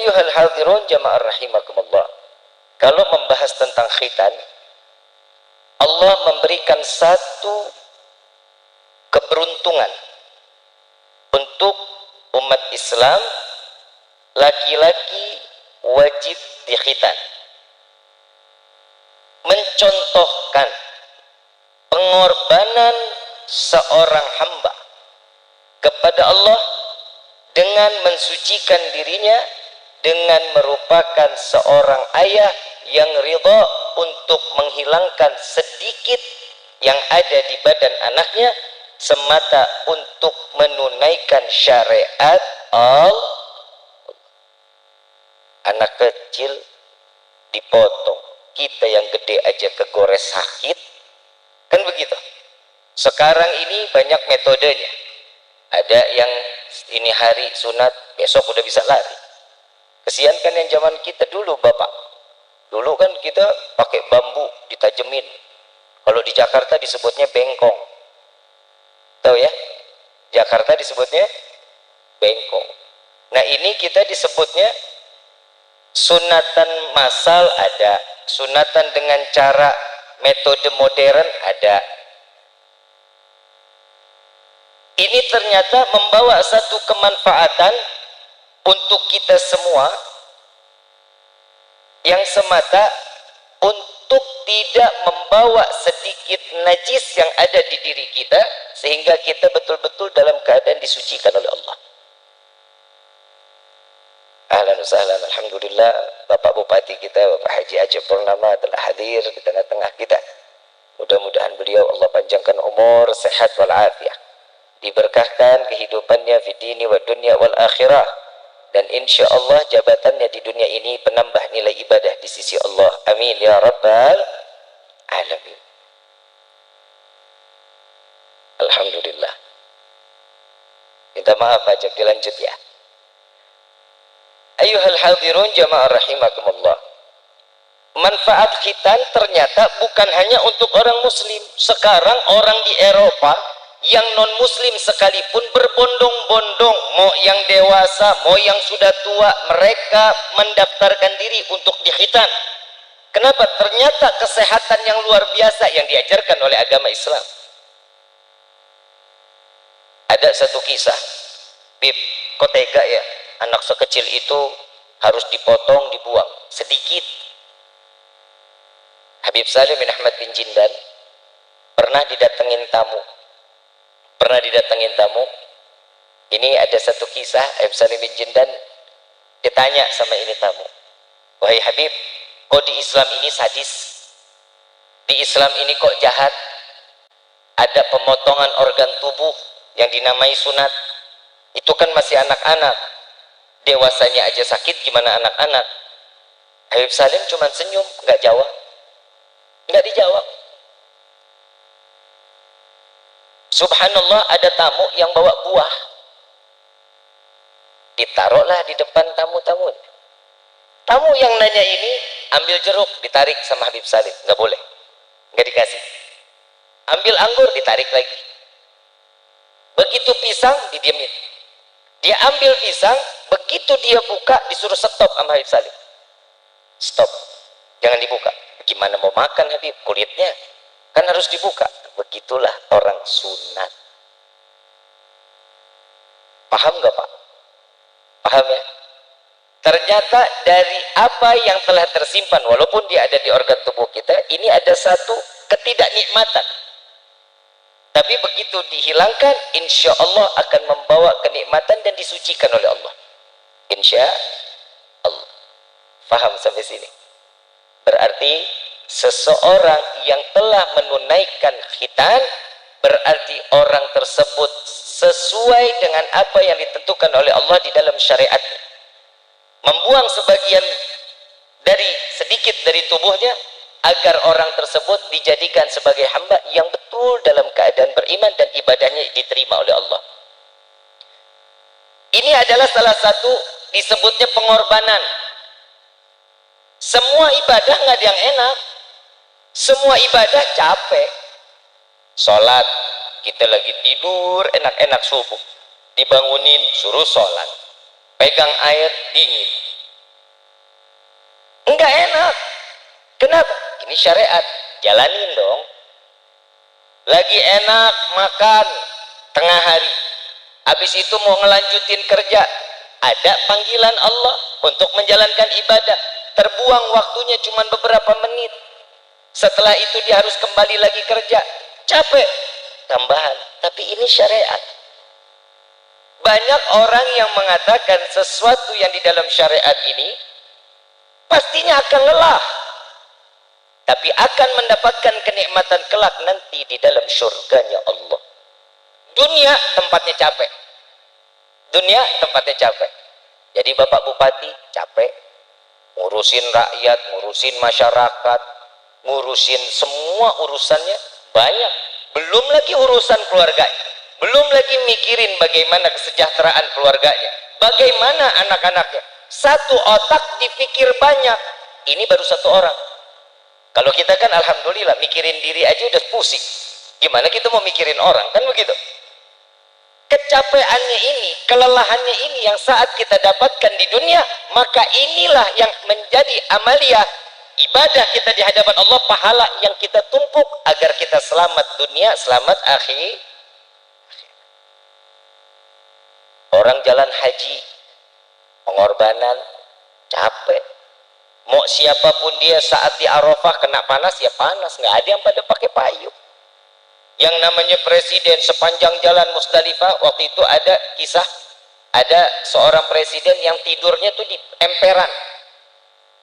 Ayyuhal hadirun jamaah rahimakumullah. Kalau membahas tentang khitan, Allah memberikan satu keberuntungan untuk umat Islam, laki-laki wajib dikhitan. Mencontohkan pengorbanan seorang hamba kepada Allah dengan mensucikan dirinya, dengan merupakan seorang ayah yang ridha untuk menghilangkan sedikit yang ada di badan anaknya semata untuk menunaikan syariat Allah. Anak kecil dipotong, kita yang gede aja kegores sakit, kan begitu. Sekarang ini banyak metodenya. Ada yang ini hari sunat, besok udah bisa lari. Kesian kan yang zaman kita dulu, Bapak. Dulu kan kita pakai bambu ditajemin. Kalau di Jakarta disebutnya bengkong. Tahu ya? Jakarta disebutnya bengkong. Nah, ini kita disebutnya sunatan massal ada, sunatan dengan cara metode modern ada. Ini ternyata membawa satu kemanfaatan untuk kita semua yang semata untuk tidak membawa sedikit najis yang ada di diri kita sehingga kita betul-betul dalam keadaan disucikan oleh Allah. Ahlan wa sahlan, alhamdulillah Bapak Bupati kita, Bapak Haji Aceh Purnama telah hadir di tengah-tengah kita. Mudah-mudahan beliau Allah panjangkan umur, sehat walafiat, diberkahkan kehidupannya fi dini wa dunya wal akhirah, dan insya Allah jabatannya di dunia ini penambah nilai ibadah di sisi Allah. Amin ya rabbal alamin. Alhamdulillah. Minta maaf Ajab, dilanjut ya. Ayyuhal hadirun jamaah rahimakumullah. Manfaat khitan ternyata bukan hanya untuk orang muslim. Sekarang orang di Eropa yang non muslim sekalipun berbondong-bondong, mau yang dewasa mau yang sudah tua, mereka mendaftarkan diri untuk dikhitan. Kenapa? Ternyata kesehatan yang luar biasa yang diajarkan oleh agama Islam. Ada satu kisah, Bib, kok tega ya anak sekecil itu harus dipotong, dibuang sedikit. Habib Salim bin Ahmad bin Jindan pernah didatengin tamu. Ini ada satu kisah, Habib Salim bin Jindan ditanya sama ini tamu, wahai Habib, kok di Islam ini sadis? Di Islam ini kok jahat? Ada pemotongan organ tubuh yang dinamai sunat. Itu kan masih anak-anak. Dewasanya aja sakit, gimana anak-anak? Habib Salim cuma senyum, nggak jawab. Nggak dijawab. Subhanallah, ada tamu yang bawa buah. Ditaruhlah di depan tamu-tamu. Tamu yang nanya ini ambil jeruk, ditarik sama Habib Salim. Nggak boleh. Nggak dikasih. Ambil anggur, ditarik lagi. Begitu pisang, didiemin. Dia ambil pisang, begitu dia buka, disuruh stop sama Habib Salim. Stop. Jangan dibuka. Gimana mau makan Habib? Kulitnya kan harus dibuka. Begitulah orang sunat. Paham nggak Pak? Paham ya? Ternyata dari apa yang telah tersimpan, walaupun dia ada di organ tubuh kita, ini ada satu ketidaknikmatan. Tapi begitu dihilangkan, insya Allah akan membawa kenikmatan dan disucikan oleh Allah. Insya Allah. Faham sampai sini? Berarti seseorang yang telah menunaikan khitan, berarti orang tersebut sesuai dengan apa yang ditentukan oleh Allah di dalam syariatnya. Membuang sebagian dari sedikit dari tubuhnya agar orang tersebut dijadikan sebagai hamba yang betul dalam keadaan beriman dan ibadahnya diterima oleh Allah. Ini adalah salah satu disebutnya pengorbanan. Semua ibadah nggak ada yang enak. Semua ibadah capek. Sholat, kita lagi tidur enak-enak subuh, dibangunin suruh sholat, pegang air dingin, Enggak enak. Kenapa? Ini syariat, jalanin dong. Lagi enak makan tengah hari, habis itu mau ngelanjutin kerja, ada panggilan Allah untuk menjalankan ibadah, terbuang waktunya cuma beberapa menit, setelah itu dia harus kembali lagi kerja, capek, tambahan. Tapi ini syariat. Banyak orang yang mengatakan sesuatu yang di dalam syariat ini pastinya akan lelah, tapi akan mendapatkan kenikmatan kelak nanti di dalam surganya Allah. Dunia tempatnya capek, dunia tempatnya capek. Jadi Bapak Bupati capek ngurusin rakyat, ngurusin masyarakat, ngurusin semua urusannya banyak, belum lagi urusan keluarganya, belum lagi mikirin bagaimana kesejahteraan keluarganya, bagaimana anak-anaknya. Satu otak dipikir banyak, ini baru satu orang. Kalau kita kan alhamdulillah mikirin diri aja udah pusing, gimana kita mau mikirin orang, kan begitu. Kecapeannya ini, kelelahannya ini yang saat kita dapatkan di dunia, maka inilah yang menjadi amalia ibadah kita di hadapan Allah, pahala yang kita tumpuk agar kita selamat dunia, selamat akhir. Orang jalan haji, pengorbanan, capek. Mau siapapun dia saat di Arafah kena panas, ya panas, nggak ada yang pada pakai payung. Yang namanya presiden sepanjang jalan Musdalifah, waktu itu ada kisah, ada seorang presiden yang tidurnya tuh di emperan.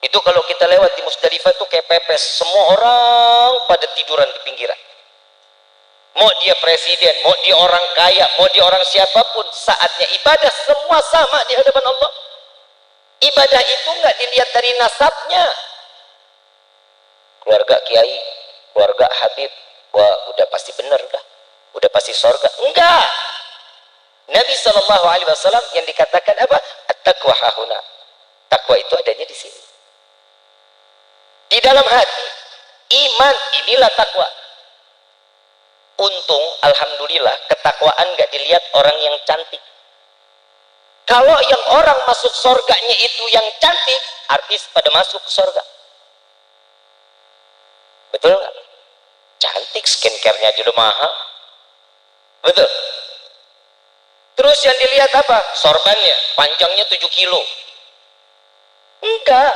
Itu kalau kita lewat di Musdalifah tuh kayak pepes, semua orang pada tiduran di pinggiran. Mau dia presiden, mau dia orang kaya, mau dia orang siapapun, saatnya ibadah semua sama di hadapan Allah. Ibadah itu nggak dilihat dari nasabnya. Keluarga kiai, keluarga habib, wah udah pasti bener dah, udah pasti sorga. Enggak. Nabi SAW yang dikatakan apa? At-taqwa hahuna. Takwa itu adanya di sini, di dalam hati. Iman, inilah takwa. Untung alhamdulillah ketakwaan nggak dilihat orang yang cantik. Kalau yang orang masuk sorganya itu yang cantik, artis pada masuk ke sorga. Betul nggak? Cantik, skincare-nya aja udah mahal. Betul. Terus yang dilihat apa? Sorbannya, panjangnya 7 kilo. Enggak.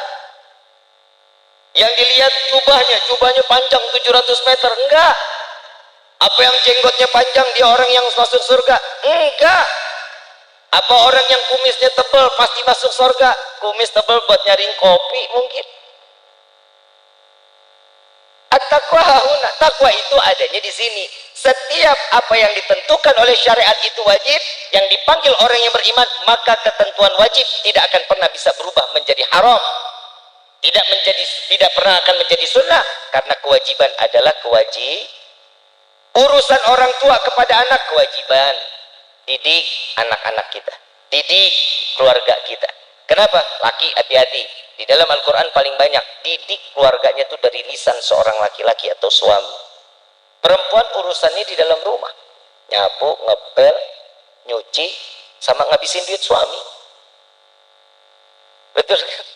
Yang dilihat jubahnya panjang 700 meter. Enggak. Apa yang jenggotnya panjang dia orang yang masuk surga? Enggak. Apa orang yang kumisnya tebal pasti masuk surga? Kumis tebal buat nyaring kopi mungkin. At-taqwa hahuna. Takwa itu adanya di sini. Setiap apa yang ditentukan oleh syariat itu wajib, yang dipanggil orang yang beriman, maka ketentuan wajib tidak akan pernah bisa berubah menjadi haram. Tidak pernah akan menjadi sunnah, karena kewajiban adalah kewajiban. Urusan orang tua kepada anak kewajiban. Didik anak-anak kita, didik keluarga kita. Kenapa? Laki hati-hati. Di dalam Al-Quran paling banyak didik keluarganya itu dari lisan seorang laki-laki atau suami. Perempuan urusannya di dalam rumah, nyapu, ngepel, nyuci, sama ngabisin duit suami. Betul kan?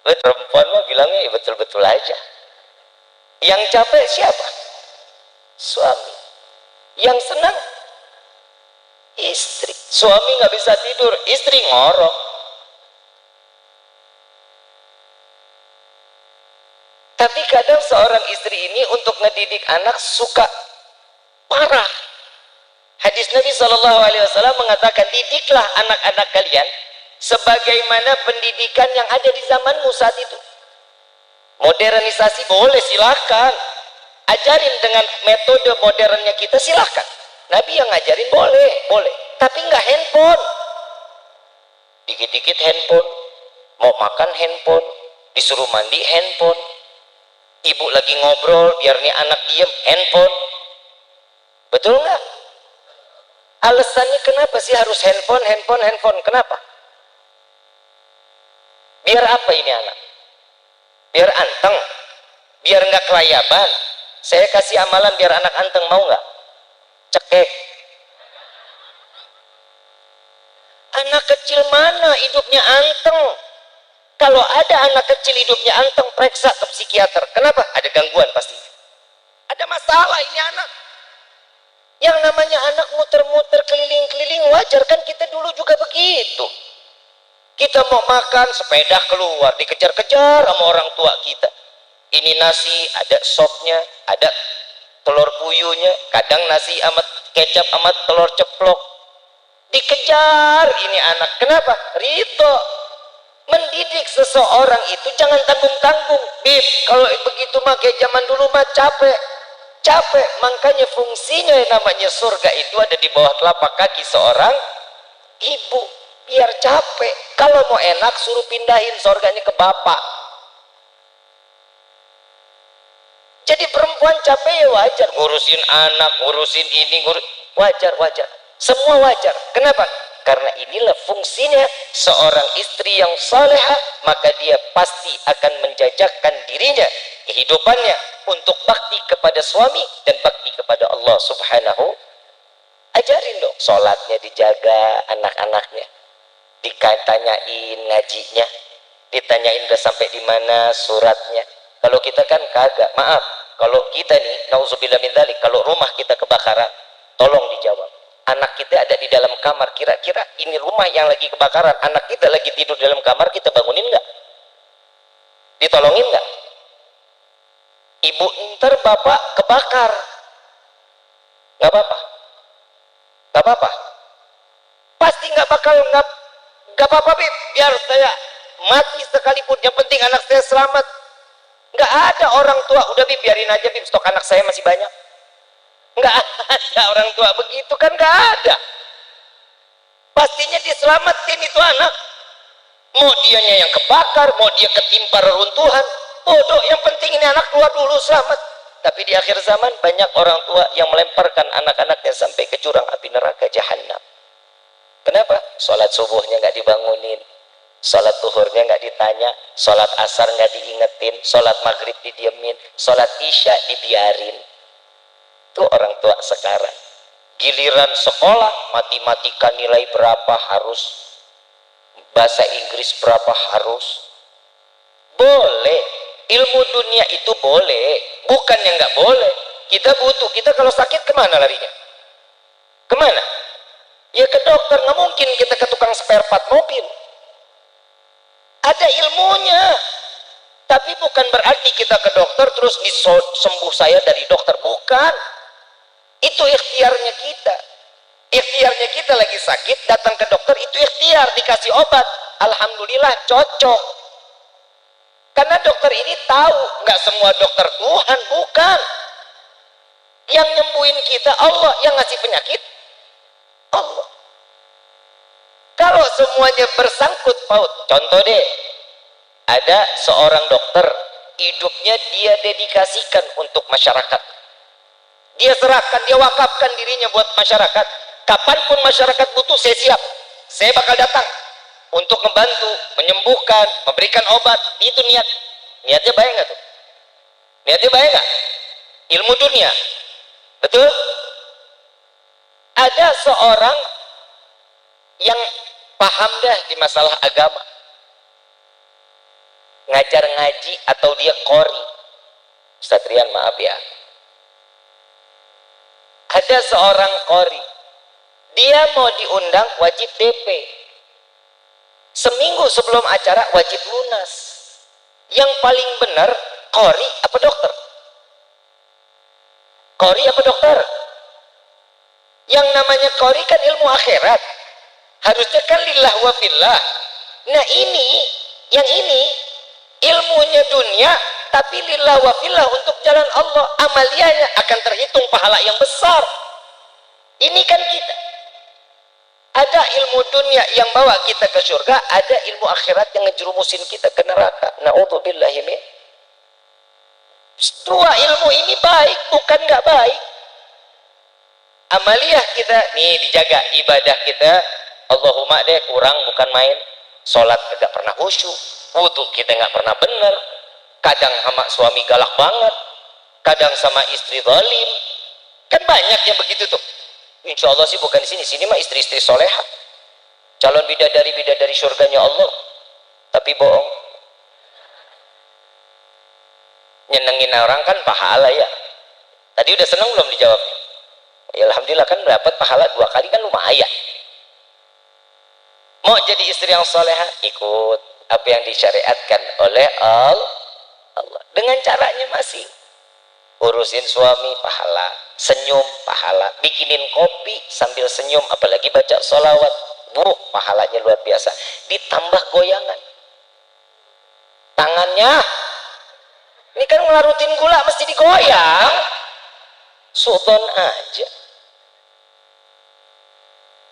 Perempuan mah bilangnya ya betul-betul aja. Yang capek siapa? Suami. Yang senang istri. Suami nggak bisa tidur, istri ngorok. Tapi kadang seorang istri ini untuk ngedidik anak suka parah. Hadis Nabi SAW mengatakan, didiklah anak-anak kalian sebagaimana pendidikan yang ada di zamanmu saat itu. Modernisasi boleh, silahkan. Ajarin dengan metode modernnya kita, silahkan. Nabi yang ngajarin boleh. Tapi nggak handphone. Dikit-dikit handphone. Mau makan handphone. Disuruh mandi handphone. Ibu lagi ngobrol, biar nih anak diem, handphone. Betul nggak? Alasannya kenapa sih harus handphone? Kenapa? Biar apa ini anak? Biar anteng? Biar nggak kelayaban? Saya kasih amalan biar anak anteng, mau nggak? Cekek. Anak kecil mana hidupnya anteng? Kalau ada anak kecil hidupnya anteng, periksa ke psikiater. Kenapa? Ada gangguan pasti. Ada masalah ini anak. Yang namanya anak muter-muter keliling-keliling, wajar kan, kita dulu juga begitu. Kita mau makan, sepeda keluar, dikejar-kejar sama orang tua kita. Ini nasi, ada sopnya, ada telur puyuhnya, kadang nasi amat kecap amat telur ceplok. Dikejar ini anak. Kenapa? Ridho. Mendidik seseorang itu jangan tanggung-tanggung. Bib, kalau begitu mah kayak zaman dulu mah capek. Makanya fungsinya yang namanya surga itu ada di bawah telapak kaki seorang ibu, biar capek. Kalau mau enak suruh pindahin surganya ke bapak. Jadi perempuan capek ya wajar, ngurusin anak, ngurusin ini, wajar. Semua wajar. Kenapa? Karena inilah fungsinya seorang istri yang salehah, maka dia pasti akan menjajakan dirinya, kehidupannya untuk bakti kepada suami dan bakti kepada Allah Subhanahu. Ajarin dong, sholatnya dijaga, anak-anaknya ditanyain ngajinya, ditanyain udah sampai di mana suratnya. Kalau kita kan kagak, maaf, kalau kita nih, nauzubillah min dzalik, kalau rumah kita kebakaran, tolong dijawab. Anak kita ada di dalam kamar, kira-kira ini rumah yang lagi kebakaran, anak kita lagi tidur di dalam kamar, kita bangunin nggak? Ditolongin nggak? Ibu, ntar bapak kebakar, nggak apa-apa, pasti nggak apa-apa, Bib, biar saya mati sekalipun, yang penting anak saya selamat. Nggak ada orang tua, udah Bib, biarin aja Bib, stok anak saya masih banyak. Nggak ada orang tua begitu kan, nggak ada. Pastinya diselamatin itu anak. Mau dianya yang kebakar, mau dia ketimpa reruntuhan, bodoh, yang penting ini anak keluar dulu selamat. Tapi di akhir zaman banyak orang tua yang melemparkan anak-anaknya sampai ke jurang api neraka jahanam. Kenapa? Sholat subuhnya nggak dibangunin, sholat zuhurnya nggak ditanya, sholat asar nggak diingetin, sholat maghrib didiemin, sholat isya dibiarin. Itu orang tua sekarang. Giliran sekolah, matematika nilai berapa harus, bahasa Inggris berapa harus. Boleh, ilmu dunia itu boleh, bukan yang nggak boleh. Kita butuh, kita kalau sakit kemana larinya? Kemana? Ya ke dokter. Nggak mungkin kita ke tukang spare part mobil. Ada ilmunya. Tapi bukan berarti kita ke dokter terus disembuh saya dari dokter, bukan. Itu ikhtiarnya kita. Ikhtiarnya kita lagi sakit, datang ke dokter, itu ikhtiar, dikasih obat, alhamdulillah cocok. Karena dokter ini tahu, nggak semua dokter Tuhan, bukan. Yang nyembuhin kita Allah, yang ngasih penyakit Allah. Kalau semuanya bersangkut paut, contoh deh, ada seorang dokter, hidupnya dia dedikasikan untuk masyarakat. Dia serahkan, dia wakafkan dirinya buat masyarakat. Kapanpun masyarakat butuh, saya siap. Saya bakal datang untuk membantu, menyembuhkan, memberikan obat. Itu niat. Niatnya baik nggak tuh? Niatnya baik nggak? Ilmu dunia. Betul? Ada seorang yang paham dah di masalah agama. Ngajar ngaji atau dia qori. Ustaz Rian, maaf ya. Ada seorang qori, dia mau diundang wajib DP. Seminggu sebelum acara wajib lunas. Yang paling benar qori apa dokter? Qori apa dokter? Yang namanya qori kan ilmu akhirat. Harusnya kan lillah wa fillah. Nah yang ini ilmunya dunia, tapi lillah wa fillah untuk jalan Allah. Amaliyahnya akan terhitung pahala yang besar. Ini kan kita. Ada ilmu dunia yang bawa kita ke surga, ada ilmu akhirat yang ngejerumusin kita ke neraka. Na'udzubillahi min. Dua ilmu ini baik, bukan nggak baik. Amaliyah kita nih dijaga, ibadah kita Allahumma deh kurang, bukan main. Sholat tidak pernah khusyuk, wudu kita nggak pernah bener, kadang sama suami galak banget, kadang sama istri zalim, kan banyak yang begitu tuh. Insya Allah sih bukan di sini mah istri-istri soleha, calon bidadari surganya Allah, tapi bohong. Nyenengin orang kan pahala ya. Tadi udah seneng belum dijawabnya? Ya, alhamdulillah kan dapat pahala 2 kali kan lumayan. Mau jadi istri yang solehah, ikut apa yang disyariatkan oleh Allah dengan caranya masing. Urusin suami pahala, senyum pahala, bikinin kopi sambil senyum, apalagi baca sholawat, pahalanya luar biasa. Ditambah goyangan tangannya, ini kan ngelarutin gula mesti digoyang. Sultan aja.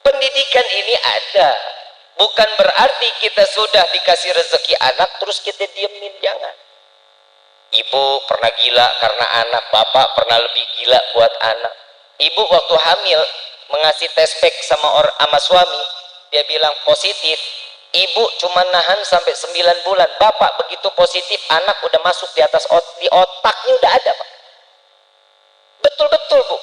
Pendidikan ini ada, bukan berarti kita sudah dikasih rezeki anak terus kita diemin, jangan. Ibu pernah gila karena anak, bapak pernah lebih gila buat anak. Ibu waktu hamil mengasih test pack sama suami, dia bilang positif. Ibu cuma nahan sampai 9 bulan. Bapak begitu positif, anak udah masuk di atas di otaknya udah ada, Pak. Betul-betul, Bu.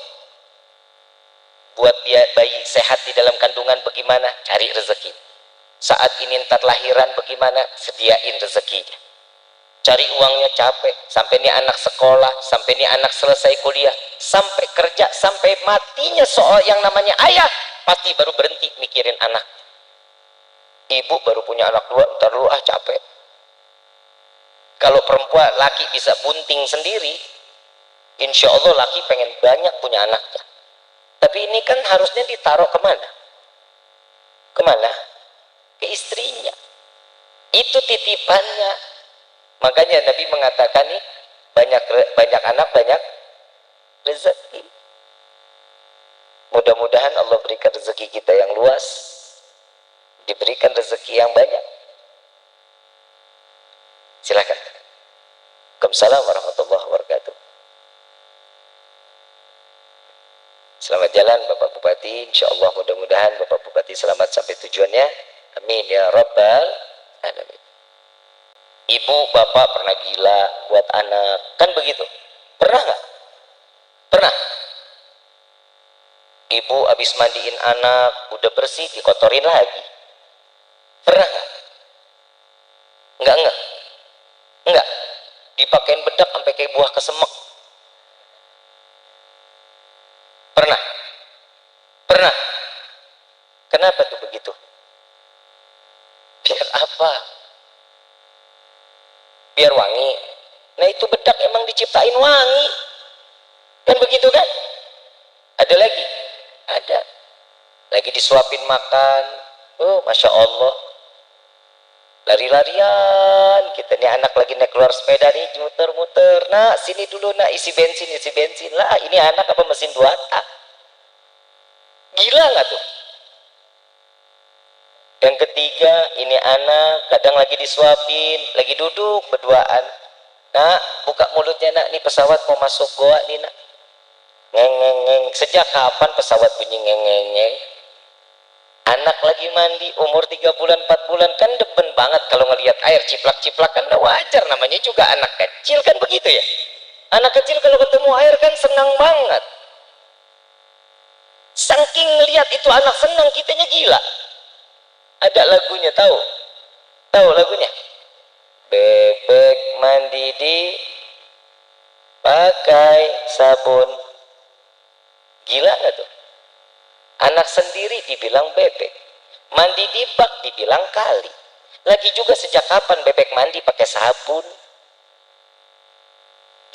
Buat dia bayi sehat di dalam kandungan bagaimana? Cari rezeki. Saat ini ntar lahiran bagaimana? Sediain rezekinya. Cari uangnya capek, sampai ini anak sekolah, sampai ini anak selesai kuliah, sampai kerja, sampai matinya soal yang namanya ayah, pasti baru berhenti mikirin anak. Ibu baru punya anak 2, ntar dulu capek. Kalau perempuan, laki bisa bunting sendiri, insya Allah laki pengen banyak punya anaknya. Tapi ini kan harusnya ditaruh kemana? Kemana? Ke istrinya. Itu titipannya. Makanya Nabi mengatakan nih, banyak anak banyak rezeki. Mudah-mudahan Allah berikan rezeki kita yang luas, diberikan rezeki yang banyak. Silakan. Waalaikumsalam warahmatullahi wabarakatuh. Selamat jalan Bapak Bupati, insya Allah mudah-mudahan Bapak Bupati selamat sampai tujuannya. Amin ya Rabbal Alamin. Ibu bapak pernah gila buat anak, kan begitu? Pernah nggak? Pernah. Ibu habis mandiin anak, udah bersih, dikotorin lagi. Pernah nggak? Enggak. Dipakein bedak sampai kayak buah kesemek. Pernah. Kenapa tuh begitu? Biar apa? Biar wangi. Nah itu bedak emang diciptain wangi. Kan begitu kan? Ada lagi? Ada. Lagi disuapin makan. Oh Masya Allah. Lari-larian. Kita nih anak lagi naik keluar sepeda nih. Muter-muter. Nah sini dulu nak isi bensin. Lah ini anak apa mesin 2 tak? Gila nggak tuh? Yang ketiga, ini anak kadang lagi disuapin, lagi duduk berduaan. Nak, buka mulutnya nak, nih pesawat mau masuk goa nih nak. Ngeng. Sejak kapan pesawat bunyi ngeng? Anak lagi mandi, umur 3 bulan, 4 bulan, kan demen banget kalau ngelihat air ciplak-ciplak, kan udah wajar, namanya juga anak kecil kan begitu ya. Anak kecil kalau ketemu air kan senang banget. Saking ngelihat itu anak senang, kitanya gila. Ada lagunya, tahu lagunya? Bebek mandi di pakai sabun. Gila nggak tuh? Anak sendiri dibilang bebek, mandi di bak dibilang kali. Lagi juga sejak kapan bebek mandi pakai sabun?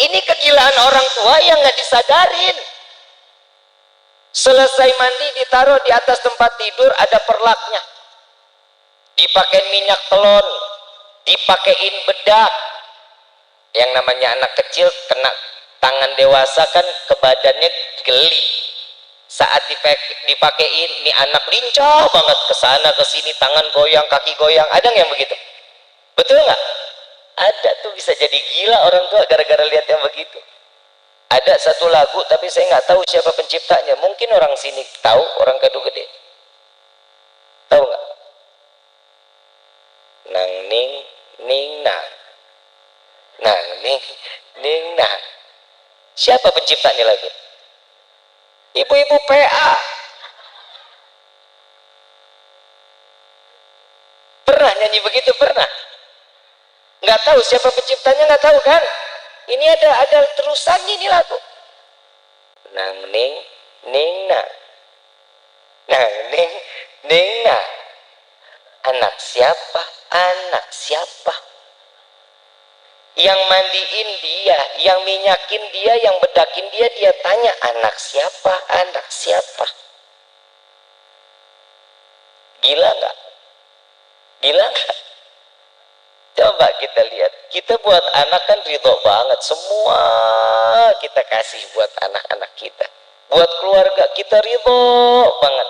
Ini kegilaan orang tua yang nggak disadarin. Selesai mandi ditaruh di atas tempat tidur, ada perlaknya. Dipakein minyak telon, dipakein bedak. Yang namanya anak kecil kena tangan dewasa kan ke badannya geli. Saat dipakein, ini anak lincah banget ke sana ke sini, tangan goyang, kaki goyang. Ada nggak yang begitu? Betul nggak? Ada tuh, bisa jadi gila orang tua gara-gara lihat yang begitu. Ada satu lagu tapi saya nggak tahu siapa penciptanya. Mungkin orang sini tahu, orang Kadu Gede. Tahu nggak? Nang ning nang. Nang ning nang. Siapa penciptanya lagu? Ibu-ibu PA. Pernah nyanyi begitu? Pernah? Nggak tahu siapa penciptanya, nggak tahu kan? Ini ada terusannya ini lagu. Nang ning ning na. Nang ning ning na. Anak siapa? Anak siapa? Yang mandiin dia, yang minyakin dia, yang bedakin dia, dia tanya anak siapa? Anak siapa? Gila nggak? Gila nggak? Coba kita lihat, kita buat anak kan ridho banget, semua kita kasih buat anak-anak kita, buat keluarga kita ridho banget.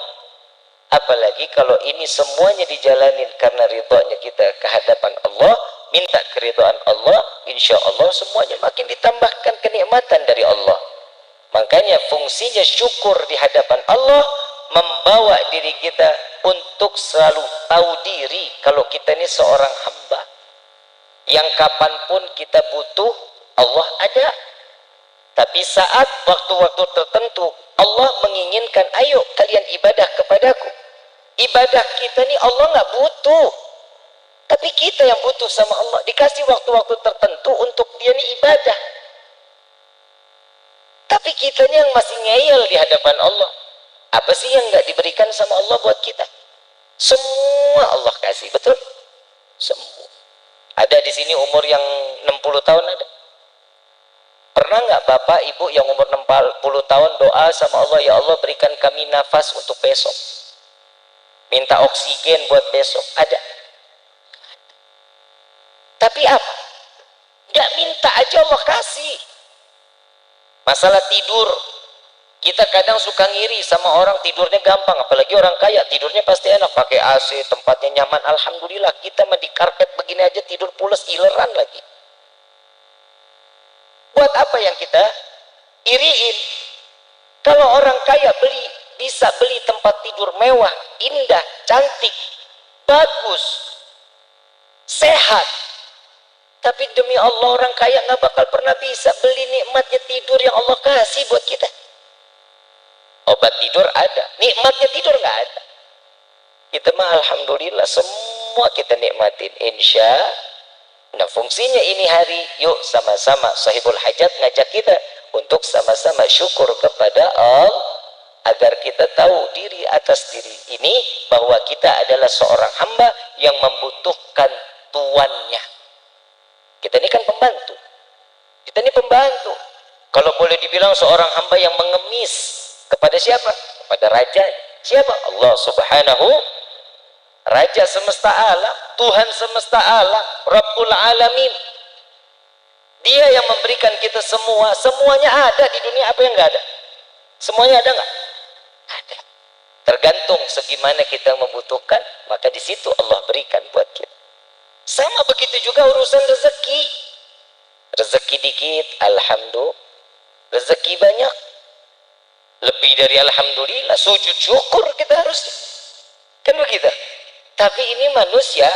Apalagi kalau ini semuanya dijalanin karena ridhonya kita ke hadapan Allah, minta keridhaan Allah, insya Allah semuanya makin ditambahkan kenikmatan dari Allah. Makanya fungsinya syukur di hadapan Allah membawa diri kita untuk selalu tahu diri kalau kita ini seorang hamba yang kapanpun kita butuh Allah ada. Tapi saat waktu-waktu tertentu Allah menginginkan, ayo kalian ibadah kepadaku. Ibadah kita nih Allah nggak butuh, tapi kita yang butuh sama Allah. Dikasih waktu-waktu tertentu untuk dia nih ibadah, tapi kita nih yang masih ngeyel di hadapan Allah. Apa sih yang nggak diberikan sama Allah buat kita? Semua Allah kasih, betul? Semua. Ada di sini umur yang 60 tahun ada? Pernah nggak bapak ibu yang umur 60 tahun doa sama Allah, ya Allah berikan kami nafas untuk besok, minta oksigen buat besok? Ada? Tapi apa? Nggak minta aja Allah kasih. Masalah tidur, kita kadang suka ngiri sama orang tidurnya gampang, apalagi orang kaya tidurnya pasti enak, pakai AC, tempatnya nyaman. Alhamdulillah, kita mah di karpet begini aja tidur pules, ileran lagi. Buat apa yang kita iriin? Kalau orang kaya bisa beli tempat tidur mewah, indah, cantik, bagus, sehat, tapi demi Allah orang kaya nggak bakal pernah bisa beli nikmatnya tidur yang Allah kasih buat kita. Obat tidur ada, nikmatnya tidur nggak ada. Kita mah alhamdulillah semua kita nikmatin, insya. Nah fungsinya ini hari, yuk sama-sama sahibul hajat ngajak kita untuk sama-sama syukur kepada Allah, agar kita tahu diri atas diri ini bahwa kita adalah seorang hamba yang membutuhkan tuannya. Kita ini kan pembantu, kita ini pembantu. Kalau boleh dibilang seorang hamba yang mengemis kepada siapa? Kepada raja. Siapa? Allah subhanahu, Raja semesta alam, Tuhan semesta alam, Rabbul alamin. Dia yang memberikan kita semua. Semuanya ada di dunia, apa yang nggak ada? Semuanya ada nggak? Ada. Tergantung segimana kita membutuhkan, maka di situ Allah berikan buat kita. Sama begitu juga urusan rezeki. Rezeki dikit, alhamdulillah. Rezeki banyak, lebih dari alhamdulillah, sujud syukur kita harus. Kan begitu. Tapi ini manusia,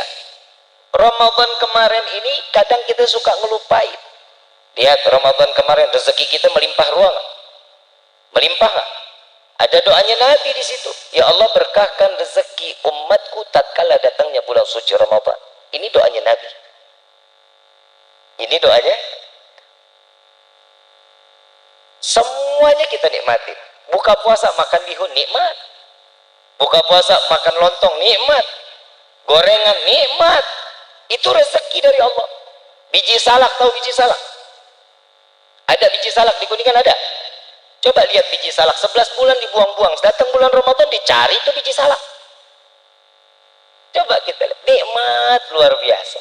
Ramadan kemarin ini kadang kita suka ngelupain. Lihat Ramadan kemarin rezeki kita melimpah ruang, melimpah nggak? Ada doanya Nabi di situ. Ya Allah berkahkan rezeki umatku tatkala datangnya bulan suci Ramadan. Ini doanya Nabi. Ini doanya. Semuanya kita nikmatin. Buka puasa makan bihun nikmat. Buka puasa makan lontong nikmat. Gorengan nikmat. Itu rezeki dari Allah. Biji salak, tahu biji salak? Ada biji salak di Kuningan ada? Coba lihat biji salak, 11 bulan dibuang-buang, datang bulan Ramadan dicari itu biji salak. Coba kita lihat, nikmat luar biasa.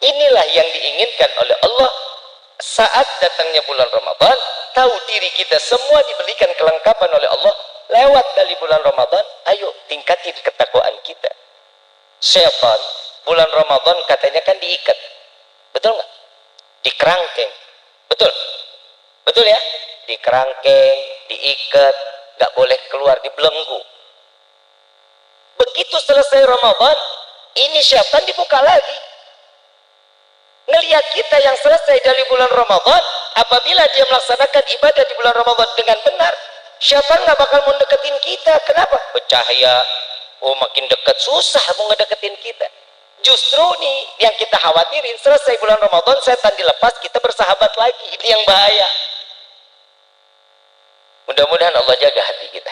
Inilah yang diinginkan oleh Allah saat datangnya bulan Ramadan. Tahu diri kita semua diberikan kelengkapan oleh Allah lewat dari bulan Ramadan. Ayo tingkatin ketakwaan kita. Syaitan bulan Ramadan katanya kan diikat, betul nggak? Dikerangkeng, betul? Betul ya? Dikerangkeng, diikat, nggak boleh keluar, dibelenggu. Begitu selesai Ramadan, ini syaitan dibuka lagi. Ngelihat kita yang selesai dari bulan Ramadan, apabila dia melaksanakan ibadah di bulan Ramadan dengan benar, syaitan nggak bakal mau deketin kita. Kenapa? Bercahaya. Oh makin dekat, susah mau ngedeketin kita. Justru nih yang kita khawatirin, selesai bulan Ramadan setan dilepas, kita bersahabat lagi. Ini yang bahaya. Mudah-mudahan Allah jaga hati kita,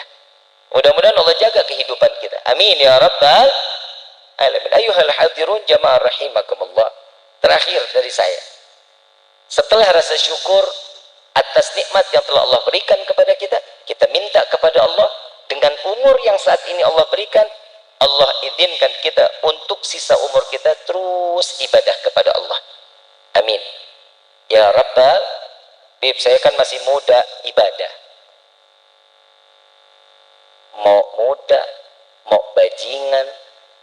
mudah-mudahan Allah jaga kehidupan kita. Amin ya rabbal alamin. Ayuhal hadirun jamaah rahimakumullah. Terakhir dari saya, setelah rasa syukur atas nikmat yang telah Allah berikan kepada kita, kita minta kepada Allah dengan umur yang saat ini Allah berikan, Allah izinkan kita untuk sisa umur kita terus ibadah kepada Allah. Amin ya rabbal. Bib, saya kan masih muda, ibadah mau muda, mau bajingan,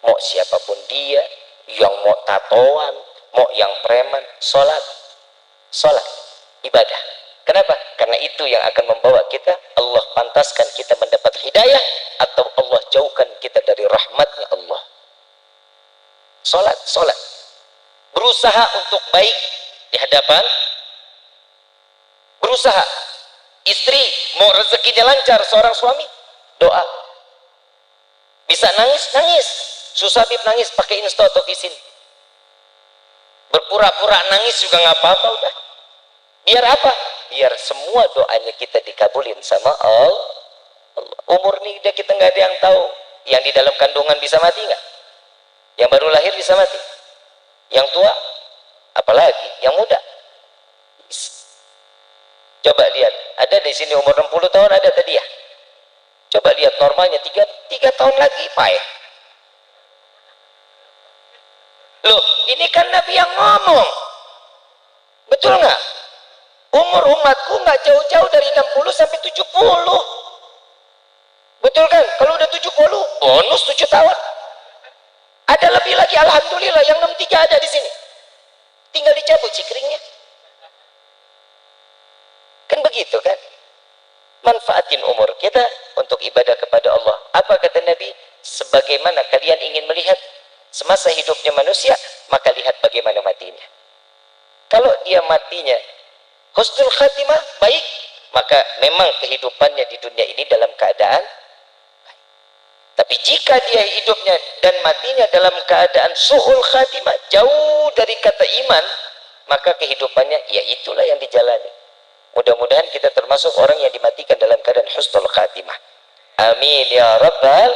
mau siapapun dia, yang mau tatoan, mau yang preman, sholat ibadah. Kenapa? Karena itu yang akan membawa kita, Allah pantaskan kita mendapat hidayah, atau Allah jauhkan kita dari rahmatnya Allah. Sholat berusaha untuk baik di hadapan, berusaha. Istri mau rezekinya lancar, seorang suami doa. Bisa nangis, susah bib nangis, pakai Insta atau Visin, berpura-pura nangis juga nggak apa-apa. Udah, biar apa? Biar semua doanya kita dikabulin sama Allah. Umur nih udah kita nggak ada yang tahu. Yang di dalam kandungan bisa mati nggak? Yang baru lahir bisa mati, yang tua apalagi yang muda. Coba lihat, ada di sini umur 60 tahun ada tadi ya. Coba lihat normalnya 3 tahun lagi payah. Loh, ini kan Nabi yang ngomong. Betul nggak? Umur umatku nggak jauh-jauh dari 60 sampai 70. Betul kan? Kalau udah 70, bonus 7 tahun. Ada lebih lagi, alhamdulillah, yang 63 ada di sini. Tinggal dicabut cikringnya. Kan begitu kan? Manfaatin umur kita untuk ibadah kepada Allah. Apa kata Nabi? Sebagaimana kalian ingin melihat semasa hidupnya manusia, maka lihat bagaimana matinya. Kalau dia matinya husnul khatimah, baik, maka memang kehidupannya di dunia ini dalam keadaan baik. Tapi jika dia hidupnya dan matinya dalam keadaan su'ul khatimah, jauh dari kata iman, maka kehidupannya ya itulah yang dijalani. Mudah-mudahan kita termasuk orang yang dimatikan dalam keadaan husnul khatimah. Amin ya rabbal